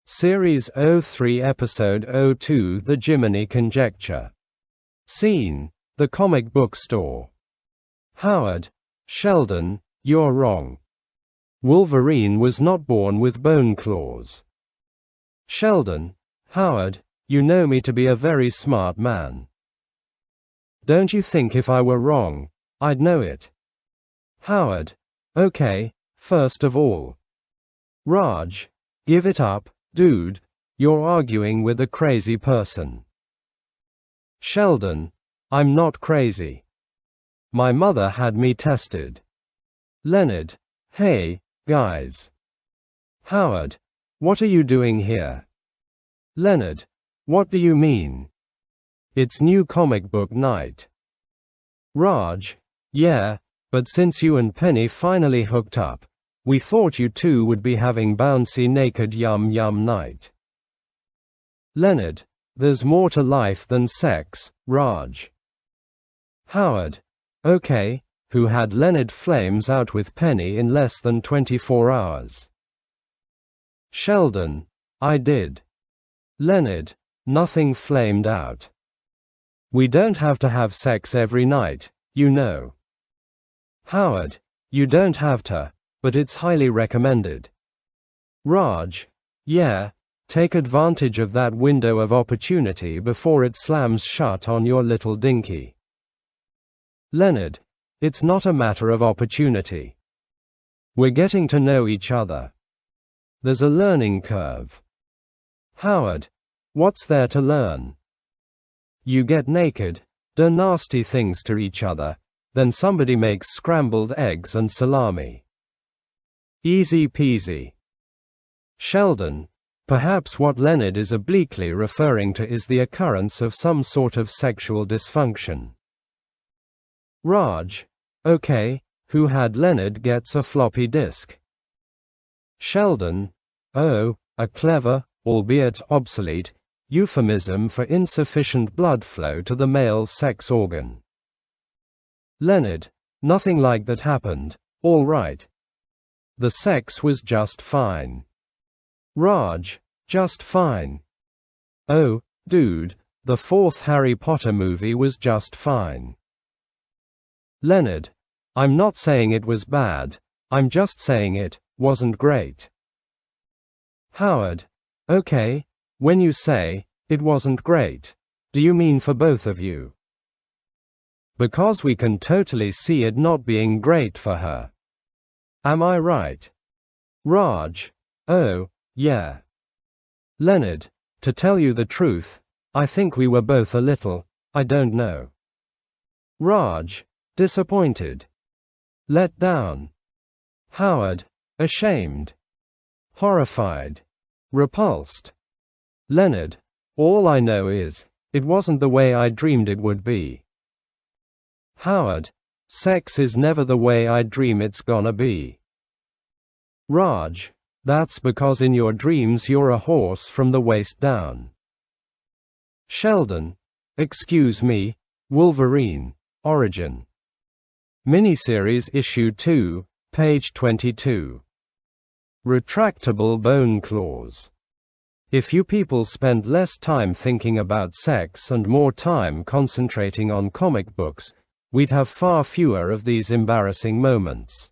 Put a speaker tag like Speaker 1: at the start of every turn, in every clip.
Speaker 1: Series 03 Episode 02 The Jiminy Conjecture. Scene: the comic book store. Howard: Sheldon, you're wrong. Wolverine was not born with bone claws. Sheldon: Howard, you know me to be a very smart man. Don't you think if I were wrong, I'd know it? Howard: Okay, first of all. Raj: Give it up, dude, you're arguing with a crazy person. Sheldon: I'm not crazy. My mother had me tested. Leonard: Hey, guys. Howard: What are you doing here? Leonard: What do you mean? It's new comic book night. Raj: Yeah, but since you and Penny finally hooked up, we thought you two would be having bouncy naked yum yum night. Leonard: There's more to life than sex, Raj. Howard: Okay, who had Leonard flames out with Penny in less than 24 hours? Sheldon: I did. Leonard: Nothing flamed out. We don't have to have sex every night, you know. Howard: You don't have to, but it's highly recommended. Raj: Yeah, take advantage of that window of opportunity before it slams shut on your little dinky. Leonard: It's not a matter of opportunity. We're getting to know each other. There's a learning curve. Howard: What's there to learn? You get naked, do nasty things to each other, then somebody makes scrambled eggs and salami. Easy peasy. Sheldon: Perhaps what Leonard is obliquely referring to is the occurrence of some sort of sexual dysfunction. Raj: Okay, who had Leonard gets a floppy disk. Sheldon: Oh, a clever, albeit obsolete, euphemism for insufficient blood flow to the male sex organ. Leonard: Nothing like that happened, all right. The sex was just fine. Raj: Just fine. Oh, dude, the fourth Harry Potter movie was just fine. Leonard: I'm not saying it was bad, I'm just saying it wasn't great. Howard: Okay, when you say it wasn't great, do you mean for both of you? Because we can totally see it not being great for her. Am I right? Raj: Oh, yeah. Leonard: To tell you the truth, I think we were both a little, I don't know. Raj: Disappointed. Let down. Howard: Ashamed. Horrified. Repulsed. Leonard: All I know is, it wasn't the way I dreamed it would be. Howard: Sex is never the way I dream it's gonna be. Raj: That's because in your dreams you're a horse from the waist down. Sheldon: Excuse me, Wolverine, Origin. Miniseries Issue 2, page 22. Retractable bone claws. If you people spent less time thinking about sex and more time concentrating on comic books, we'd have far fewer of these embarrassing moments.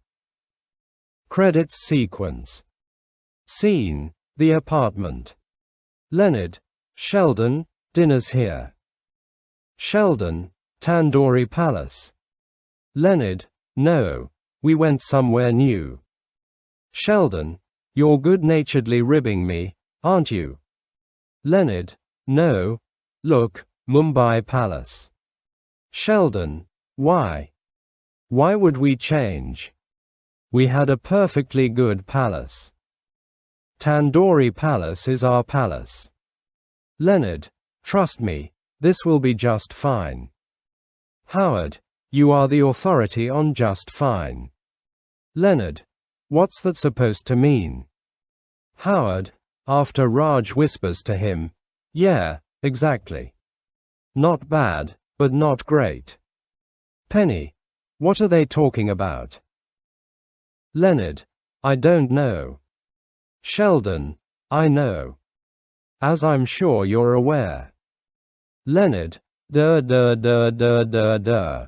Speaker 1: Credits sequence. Scene: the apartment. Leonard: Sheldon, dinner's here. Sheldon: Tandoori Palace. Leonard: No, we went somewhere new. Sheldon: You're good-naturedly ribbing me, aren't you? Leonard: No, look, Mumbai Palace. Sheldon: Why? Why would we change? We had a perfectly good palace. Tandoori Palace is our palace. Leonard: Trust me, this will be just fine. Howard: You are the authority on just fine. Leonard: What's that supposed to mean? Howard, after Raj whispers to him, Yeah, exactly. Not bad, but not great. Penny: What are they talking about? Leonard: I don't know. Sheldon: I know. as I'm sure you're aware. Leonard, duh duh duh duh duh duh.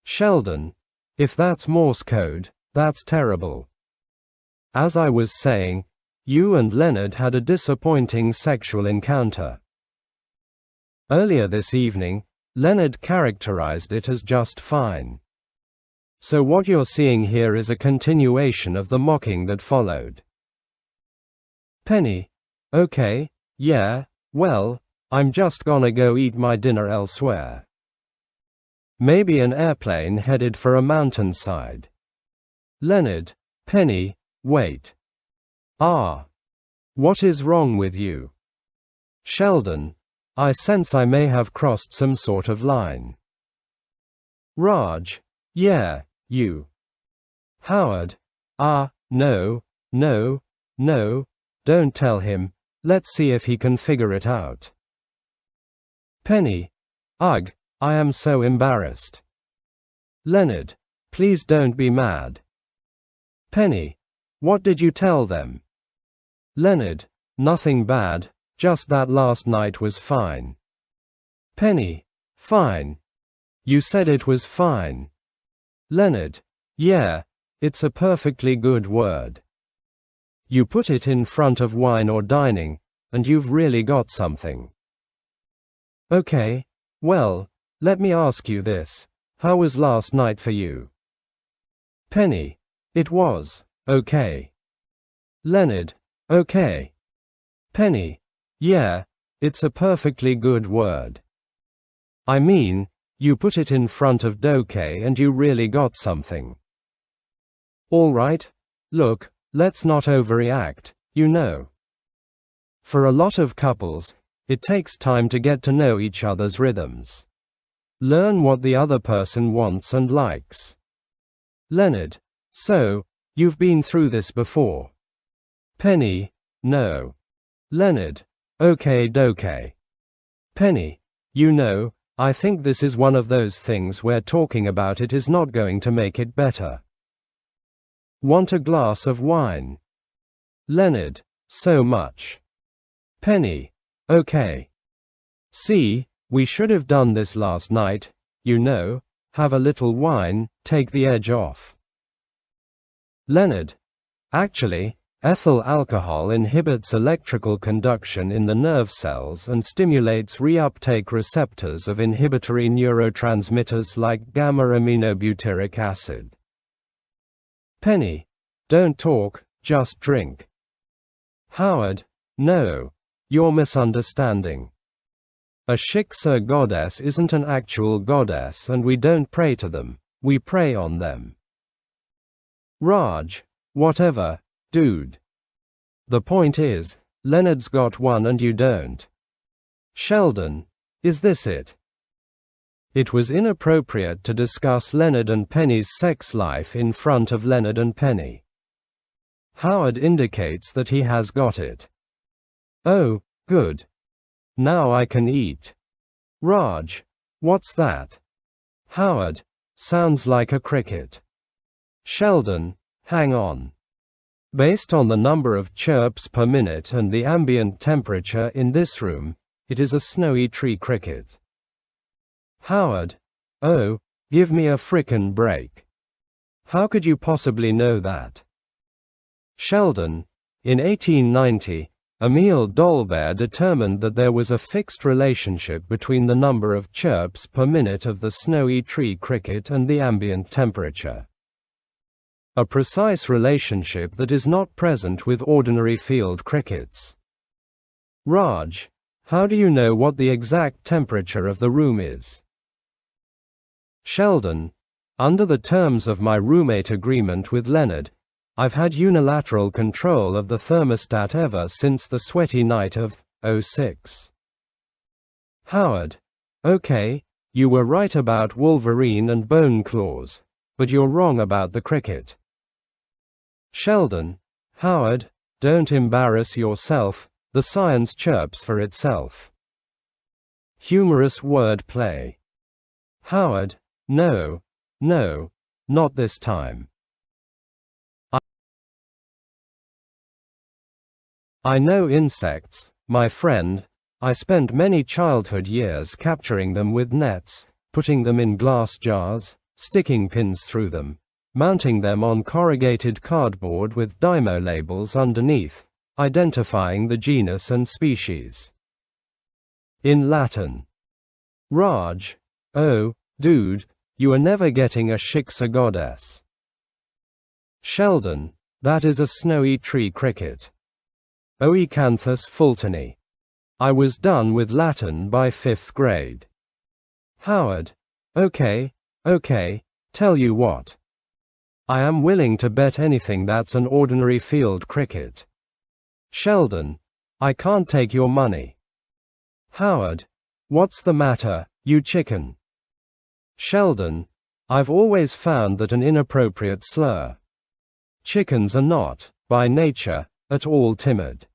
Speaker 1: Sheldon, if that's Morse code, that's terrible. As I was saying, you and Leonard had a disappointing sexual encounter. Earlier this evening, Leonard characterized it as just fine. So what you're seeing here is a continuation of the mocking that followed. Penny, okay, yeah, well, I'm just gonna go eat my dinner elsewhere. Maybe an airplane headed for a mountainside. Leonard, Penny, wait. Ah. What is wrong with you? Sheldon, I sense I may have crossed some sort of line. Raj, yeah, you. Howard, no, don't tell him, let's see if he can figure it out. Penny, ugh, I am so embarrassed. Leonard, please don't be mad. Penny, what did you tell them? Leonard, nothing bad, just that last night was fine. Penny, fine. You said it was fine. Leonard, yeah, it's a perfectly good word. You put it in front of wine or dining, and you've really got something. Okay, well, let me ask you this, how was last night for you? Penny, it was, okay. Leonard, okay. Penny, yeah, it's a perfectly good word. I mean, you put it in front of okay and you really got something. All right, look, let's not overreact, you know. For a lot of couples, it takes time to get to know each other's rhythms. Learn what the other person wants and likes. Leonard, so, you've been through this before. Penny, no. Leonard, okay dokie. Penny, you know, I think this is one of those things where talking about it is not going to make it better. Want a glass of wine? Leonard, so much. Penny, okay. See, we should have done this last night, you know, have a little wine, take the edge off. Leonard, actually, ethyl alcohol inhibits electrical conduction in the nerve cells and stimulates reuptake receptors of inhibitory neurotransmitters like gamma-aminobutyric acid. Penny, don't talk, just drink. Howard, no, you're misunderstanding. A Shiksa goddess isn't an actual goddess and we don't pray to them, we pray on them. Raj, whatever, dude. The point is, Leonard's got one and you don't. Sheldon, is this it? It was inappropriate to discuss Leonard and Penny's sex life in front of Leonard and Penny. Howard indicates that he has got it. Oh, good. Now I can eat. Raj, what's that? Howard, sounds like a cricket. Sheldon, hang on. Based on the number of chirps per minute and the ambient temperature in this room, it is a snowy tree cricket. Howard, oh, give me a frickin' break. How could you possibly know that? Sheldon, in 1890, Emile Dolbear determined that there was a fixed relationship between the number of chirps per minute of the snowy tree cricket and the ambient temperature. A precise relationship that is not present with ordinary field crickets. Raj, how do you know what the exact temperature of the room is? Sheldon, under the terms of my roommate agreement with Leonard, I've had unilateral control of the thermostat ever since the sweaty night of '06. Howard, okay, you were right about Wolverine and bone claws, but you're wrong about the cricket. Sheldon, Howard, don't embarrass yourself, the science chirps for itself. Humorous word play. Howard, no, not this time. I know insects, my friend, I spent many childhood years capturing them with nets, putting them in glass jars, sticking pins through them, mounting them on corrugated cardboard with dymo labels underneath, identifying the genus and species. In Latin. Raj, oh, dude, you are never getting a shiksa goddess. Sheldon, that is a snowy tree cricket. Oecanthus fultoni. I was done with Latin by 5th grade. Howard, okay, tell you what. I am willing to bet anything that's an ordinary field cricket. Sheldon, I can't take your money. Howard, what's the matter, you chicken? Sheldon, I've always found that an inappropriate slur. Chickens are not, by nature, at all timid.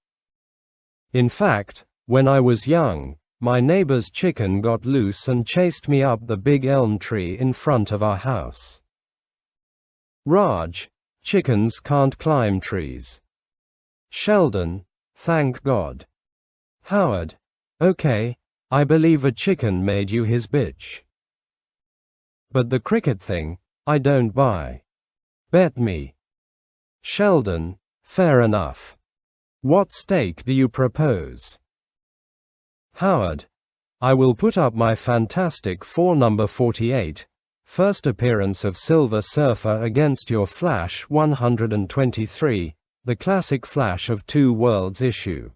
Speaker 1: In fact, when I was young, my neighbor's chicken got loose and chased me up the big elm tree in front of our house. Raj, chickens can't climb trees. Sheldon, thank God. Howard, okay, I believe a chicken made you his bitch. But the cricket thing, I don't buy. Bet me. Sheldon, fair enough. What stake do you propose? Howard, I will put up my fantastic 4 number 48, first appearance of Silver Surfer against your Flash 123, the classic Flash of Two Worlds issue.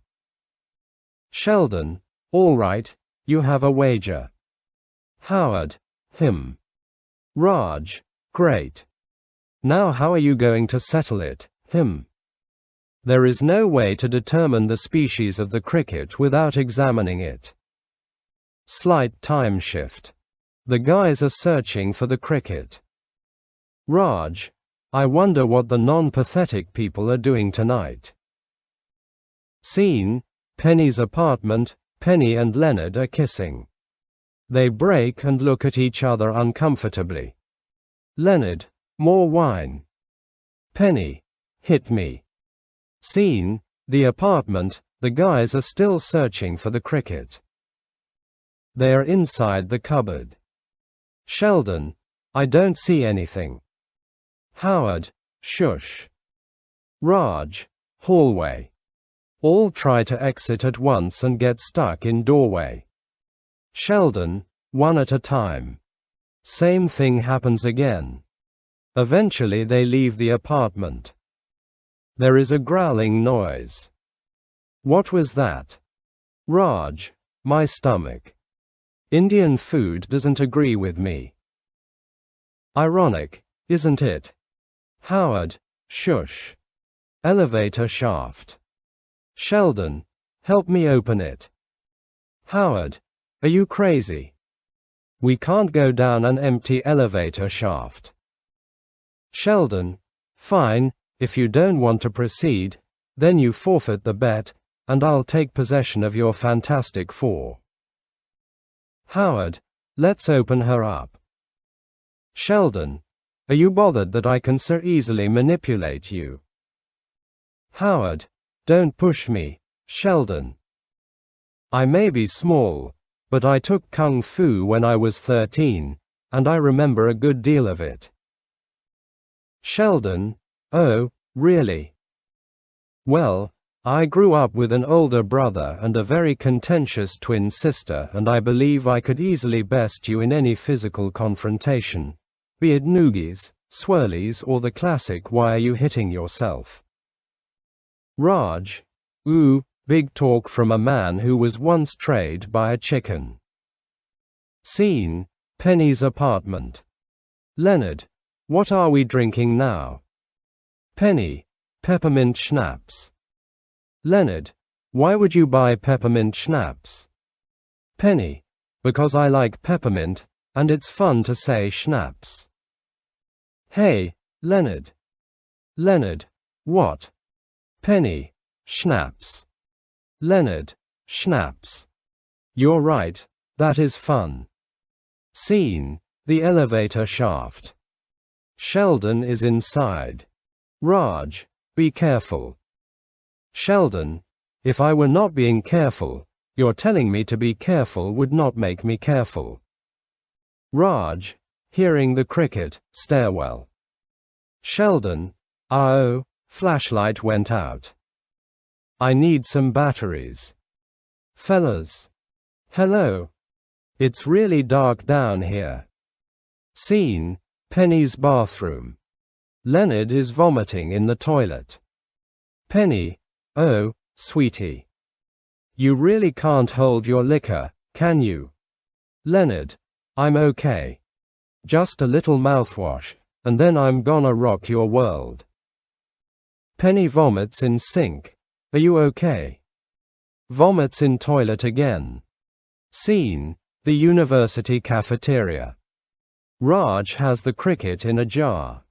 Speaker 1: Sheldon, all right, you have a wager. Howard, Raj, great. Now how are you going to settle it, There is no way to determine the species of the cricket without examining it. Slight time shift. The guys are searching for the cricket. Raj, I wonder what the non-pathetic people are doing tonight. Scene, Penny's apartment, Penny and Leonard are kissing. They break and look at each other uncomfortably. Leonard, more wine. Penny, hit me. Scene, the apartment, the guys are still searching for the cricket. They are inside the cupboard. Sheldon, I don't see anything. Howard, shush. Raj, hallway. All try to exit at once and get stuck in doorway. Sheldon, one at a time. Same thing happens again. Eventually they leave the apartment. There is a growling noise. What was that? Raj, my stomach. Indian food doesn't agree with me. Ironic, isn't it? Howard, shush. Elevator shaft. Sheldon, help me open it. Howard, are you crazy? We can't go down an empty elevator shaft. Sheldon, fine, if you don't want to proceed, then you forfeit the bet, and I'll take possession of your Fantastic Four. Howard, let's open her up. Sheldon, are you bothered that I can so easily manipulate you? Howard, don't push me, Sheldon. I may be small, but I took Kung Fu when I was 13, and I remember a good deal of it. Sheldon, oh, really? Well, I grew up with an older brother and a very contentious twin sister, and I believe I could easily best you in any physical confrontation, be it noogies, swirlies, or the classic why are you hitting yourself? Raj, ooh, big talk from a man who was once trayed by a chicken. Scene, Penny's apartment. Leonard, what are we drinking now? Penny, peppermint schnapps. Leonard, why would you buy peppermint schnapps? Penny, because I like peppermint, and it's fun to say schnapps. Hey, Leonard. Leonard, what? Penny, schnapps. Leonard, schnapps. You're right, that is fun. Scene, the elevator shaft. Sheldon is inside. Raj, be careful. Sheldon, If I were not being careful, your telling me to be careful would not make me careful. Raj, hearing the cricket, stairwell. Sheldon, oh, flashlight went out. I need some batteries. Fellas. Hello. It's really dark down here. Scene, Penny's bathroom. Leonard is vomiting in the toilet. Penny, oh, sweetie. You really can't hold your liquor, can you? Leonard, I'm okay. Just a little mouthwash, and then I'm gonna rock your world. Penny vomits in sink. Are you okay? Vomits in toilet again. Scene, the university cafeteria. Raj has the cricket in a jar.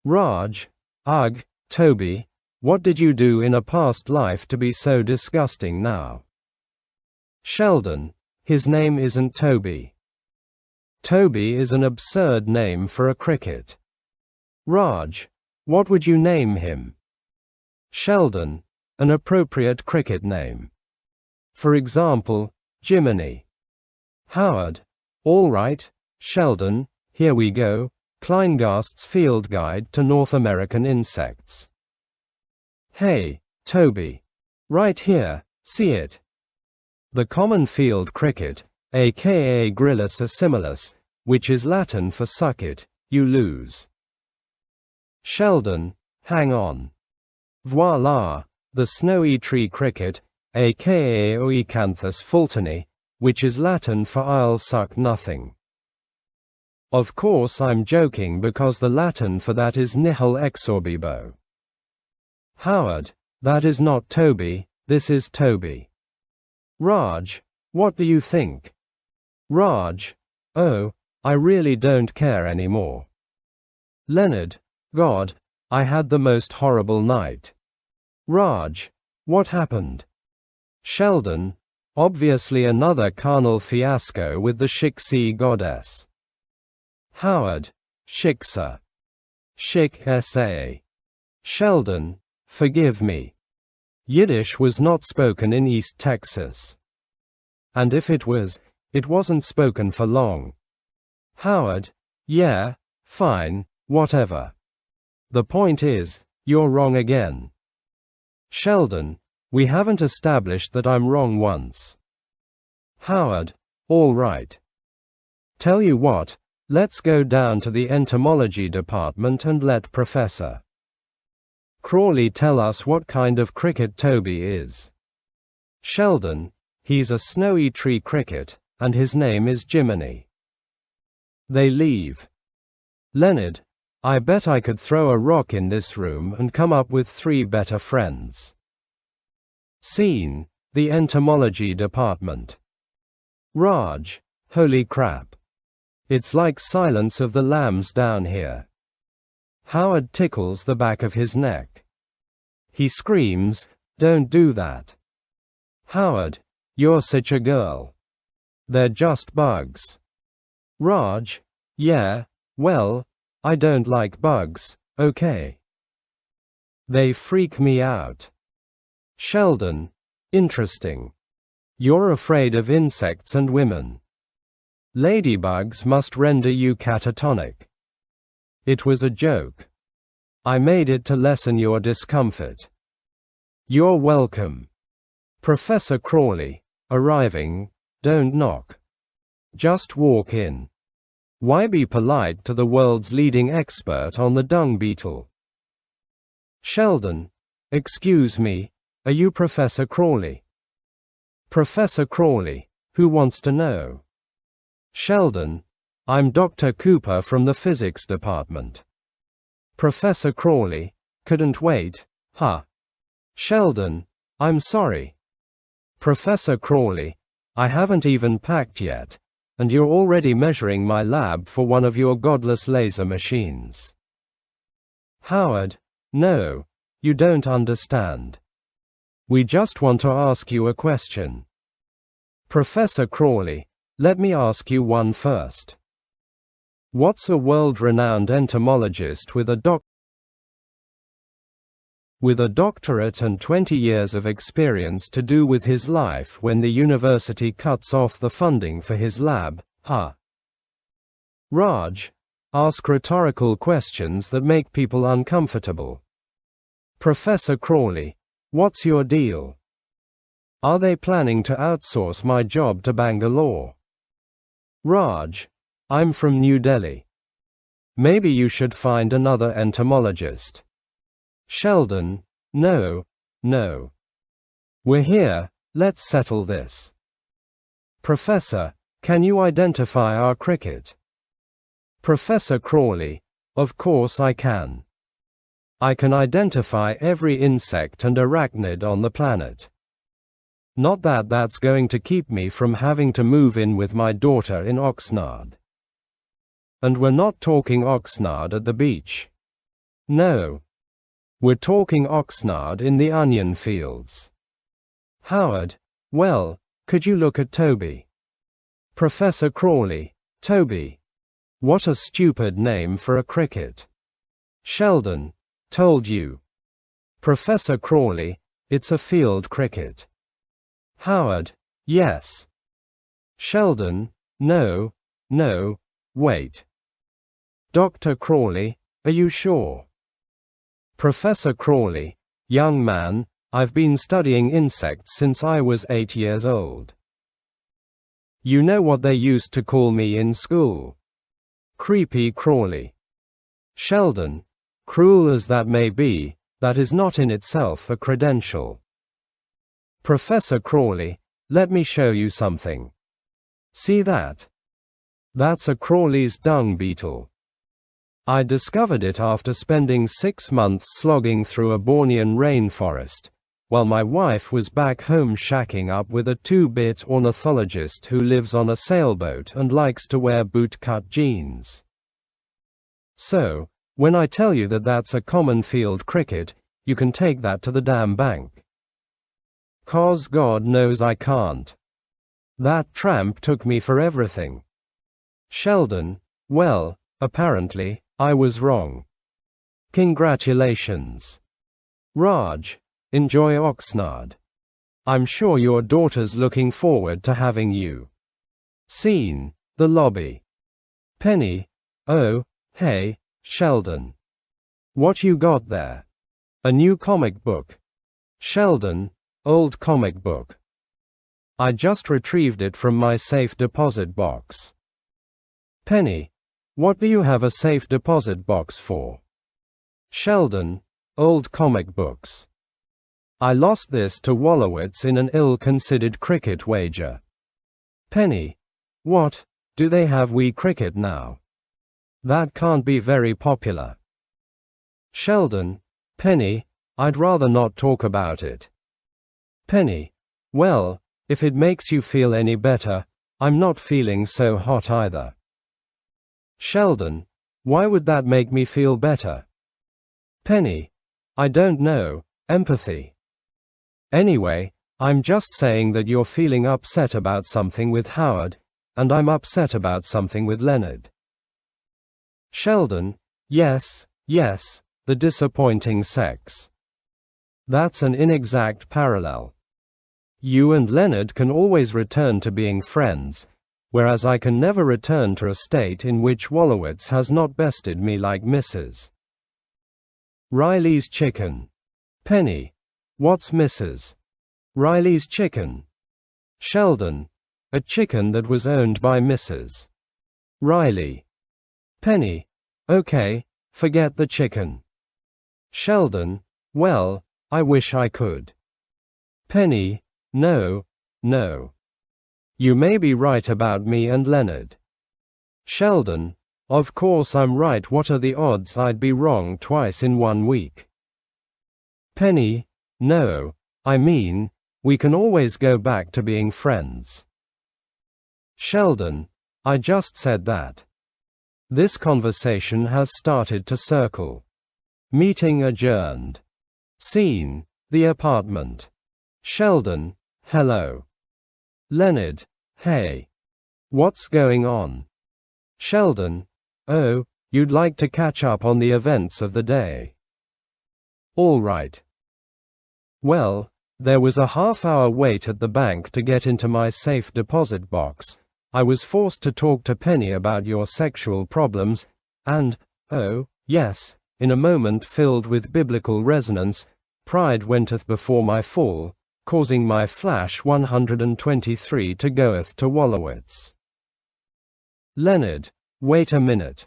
Speaker 1: Raj, ugh, Toby, what did you do in a past life to be so disgusting now? Sheldon, his name isn't Toby. Toby is an absurd name for a cricket. Raj, what would you name him? Sheldon, an appropriate cricket name. For example, Jiminy. Howard, all right, Sheldon, here we go, Kleingast's Field Guide to North American Insects. Hey, Toby. Right here, see it. The common field cricket, aka Gryllus asimilus, which is Latin for suck it, you lose. Sheldon, hang on. Voila, the snowy tree cricket, aka Oecanthus fultoni, which is Latin for I'll suck nothing. Of course I'm joking because the Latin for that is nihil exorbibo. Howard, that is not Toby, this is Toby. Raj, what do you think? Raj, oh, I really don't care anymore. Leonard, God, I had the most horrible night. Raj, what happened? Sheldon, obviously another carnal fiasco with the Shiksa goddess. Howard, Shiksa. Shik-sa. Sheldon, forgive me. Yiddish was not spoken in East Texas. And if it was, it wasn't spoken for long. Howard, yeah, fine, whatever. The point is, you're wrong again. Sheldon, we haven't established that I'm wrong once. Howard, all right. Tell you what, let's go down to the entomology department and let Professor Crawley tell us what kind of cricket Toby is. Sheldon, he's a snowy tree cricket, and his name is Jiminy. They leave. Leonard, I bet I could throw a rock in this room and come up with 3 better friends. Scene, the entomology department. Raj, holy crap. It's like Silence of the Lambs down here. Howard tickles the back of his neck. He screams, don't do that. Howard, you're such a girl. They're just bugs. Raj, yeah, well, I don't like bugs, okay. They freak me out. Sheldon, interesting. You're afraid of insects and women. Ladybugs must render you catatonic. It was a joke. I made it to lessen your discomfort. You're welcome. Professor Crawley, arriving, don't knock. Just walk in. Why be polite to the world's leading expert on the dung beetle? Sheldon, excuse me, are you Professor Crawley? Professor Crawley, who wants to know? Sheldon, I'm Dr. Cooper from the physics department. Professor Crawley, couldn't wait, huh? Sheldon, I'm sorry. Professor Crawley, I haven't even packed yet, and you're already measuring my lab for one of your godless laser machines. Howard, no, you don't understand. We just want to ask you a question. Professor Crawley, let me ask you one first. What's a world-renowned entomologist with a with a doctorate and 20 years of experience to do with his life when the university cuts off the funding for his lab, huh? Raj, ask rhetorical questions that make people uncomfortable. Professor Crawley, what's your deal? Are they planning to outsource my job to Bangalore? Raj, I'm from New Delhi. Maybe you should find another entomologist. Sheldon, no. We're here, let's settle this. Professor, can you identify our cricket? Professor Crawley, of course I can. I can identify every insect and arachnid on the planet. Not that that's going to keep me from having to move in with my daughter in Oxnard. And we're not talking Oxnard at the beach. No. We're talking Oxnard in the onion fields. Howard, well, could you look at Toby? Professor Crawley, Toby. What a stupid name for a cricket. Sheldon, told you. Professor Crawley, it's a field cricket. Howard, yes. Sheldon, no, wait. Dr. Crawley, are you sure? Professor Crawley, young man, I've been studying insects since I was 8 years old. You know what they used to call me in school? Creepy Crawley. Sheldon, cruel as that may be, that is not in itself a credential. Professor Crawley, let me show you something. See that? That's a Crawley's dung beetle. I discovered it after spending 6 months slogging through a Bornean rainforest, while my wife was back home shacking up with a 2-bit ornithologist who lives on a sailboat and likes to wear bootcut jeans. So, when I tell you that that's a common field cricket, you can take that to the damn bank. 'Cause God knows I can't. That tramp took me for everything. Sheldon, well, apparently, I was wrong. Congratulations. Raj, enjoy Oxnard. I'm sure your daughter's looking forward to having you. Scene, the lobby. Penny, oh, hey, Sheldon. What you got there? A new comic book. Sheldon, old comic book. I just retrieved it from my safe deposit box. Penny, what do you have a safe deposit box for? Sheldon, old comic books. I lost this to Wolowitz in an ill-considered cricket wager. Penny, what, do they have Wii Cricket now? That can't be very popular. Sheldon, Penny, I'd rather not talk about it. Penny, well, if it makes you feel any better, I'm not feeling so hot either. Sheldon, why would that make me feel better? Penny, I don't know, empathy. Anyway, I'm just saying that you're feeling upset about something with Howard, and I'm upset about something with Leonard. Sheldon, yes, the disappointing sex. That's an inexact parallel. You and Leonard can always return to being friends, whereas I can never return to a state in which Wolowitz has not bested me like Mrs. Riley's chicken. Penny, what's Mrs. Riley's chicken? Sheldon, a chicken that was owned by Mrs. Riley. Penny, okay, forget the chicken. Sheldon, well, I wish I could. Penny, no. You may be right about me and Leonard. Sheldon, of course I'm right. What are the odds I'd be wrong twice in 1 week? Penny, no, I mean, we can always go back to being friends. Sheldon, I just said that. This conversation has started to circle. Meeting adjourned. Scene, the apartment. Sheldon, hello. Leonard, hey. What's going on? Sheldon, oh, you'd like to catch up on the events of the day. All right, Well, there was a half-hour wait at the bank to get into my safe deposit box. I was forced to talk to Penny about your sexual problems, and, oh, yes, in a moment filled with biblical resonance, pride wenteth before my fall, causing my flash 123 to goeth to Wolowitz. Leonard, wait a minute.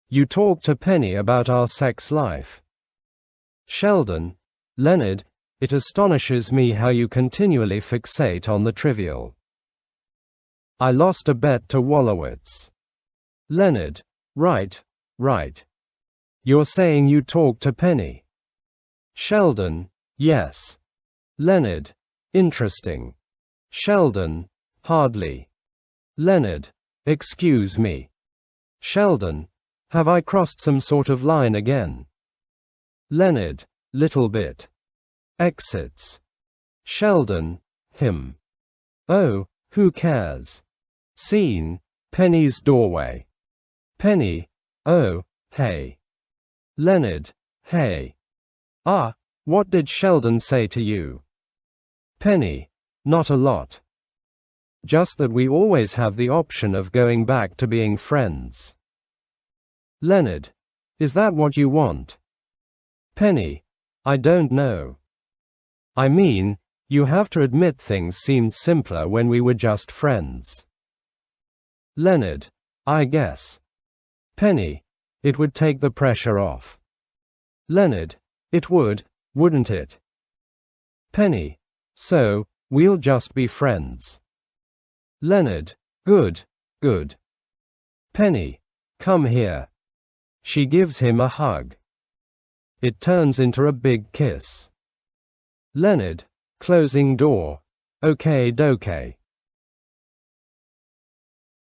Speaker 1: You talked to Penny about our sex life. Sheldon, Leonard, it astonishes me how you continually fixate on the trivial. I lost a bet to Wolowitz. Leonard, right. You're saying you talked to Penny? Sheldon, yes. Leonard, interesting. Sheldon, hardly. Leonard, excuse me. Sheldon, have I crossed some sort of line again? Leonard, little bit. Exits. Sheldon, him. Oh, who cares? Scene, Penny's doorway. Penny, oh, hey. Leonard, hey. Ah, what did Sheldon say to you? Penny, not a lot. Just that we always have the option of going back to being friends. Leonard, is that what you want? Penny, I don't know. I mean, you have to admit things seemed simpler when we were just friends. Leonard, I guess. Penny, it would take the pressure off. Leonard, it would, wouldn't it? Penny, so, we'll just be friends. Leonard, good. Penny, come here. She gives him a hug. It turns into a big kiss. Leonard, closing door. Okay doke.